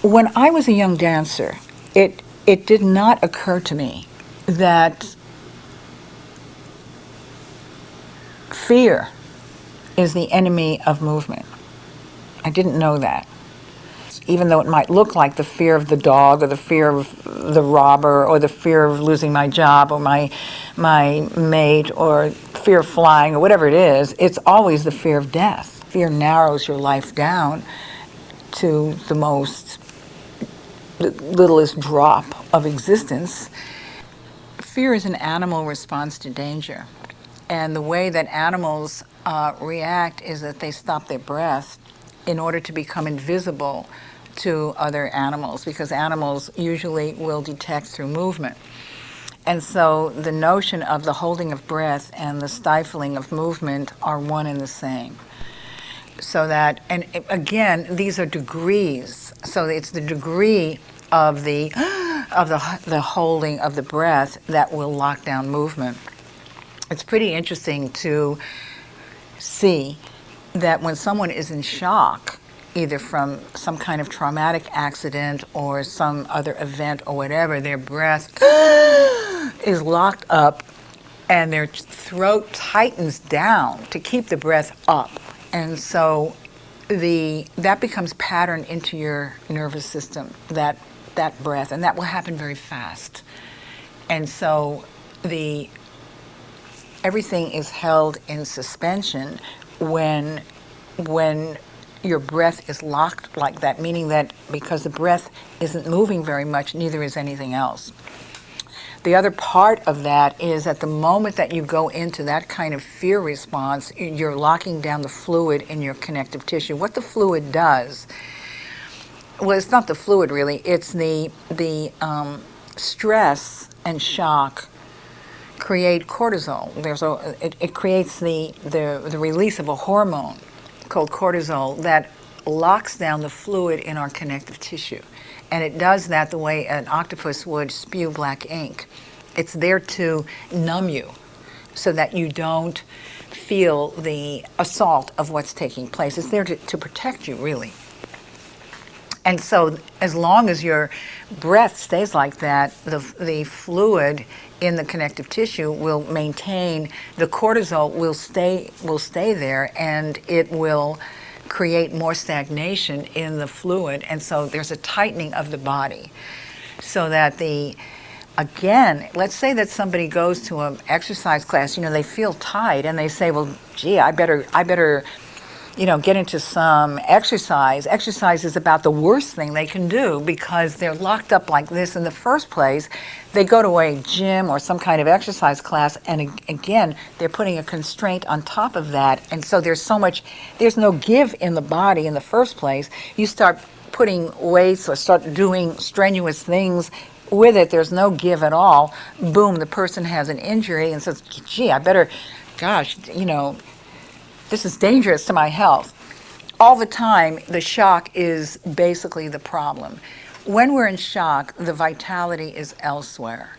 When I was a young dancer, it did not occur to me that fear is the enemy of movement. I didn't know that. Even though it might look like the fear of the dog or the fear of the robber or the fear of losing my job or my mate or fear of flying or whatever it is, it's always the fear of death. Fear narrows your life down to the littlest drop of existence. Fear is an animal response to danger. And the way that animals react is that they stop their breath in order to become invisible to other animals, because animals usually will detect through movement. And so the notion of the holding of breath and the stifling of movement are one and the same. So that, and again, these are degrees. So it's the degree of the holding of the breath that will lock down movement. It's pretty interesting to see that when someone is in shock, either from some kind of traumatic accident or some other event or whatever, their breath is locked up and their throat tightens down to keep the breath up. And so that becomes patterned into your nervous system, that breath, and that will happen very fast. And so everything is held in suspension when your breath is locked like that, meaning that because the breath isn't moving very much, neither is anything else. The other part of that is at the moment that you go into that kind of fear response, you're locking down the fluid in your connective tissue. What the fluid does, well, it's not the fluid really, it's the stress and shock create cortisol. It creates the release of a hormone called cortisol that locks down the fluid in our connective tissue. And it does that the way an octopus would spew black ink. It's there to numb you so that you don't feel the assault of what's taking place. It's there to protect you, really. And so as long as your breath stays like that, the fluid in the connective tissue will maintain, the cortisol will stay there, and it will create more stagnation in the fluid. And so there's a tightening of the body. So that again, let's say that somebody goes to an exercise class, they feel tight and they say, well, gee, I better get into some exercise. Exercise is about the worst thing they can do because they're locked up like this in the first place. They go to a gym or some kind of exercise class, and again, they're putting a constraint on top of that. And so there's no give in the body in the first place. You start putting weights or start doing strenuous things with it, there's no give at all. Boom, the person has an injury and says, gee, this is dangerous to my health. All the time, the shock is basically the problem. When we're in shock, the vitality is elsewhere.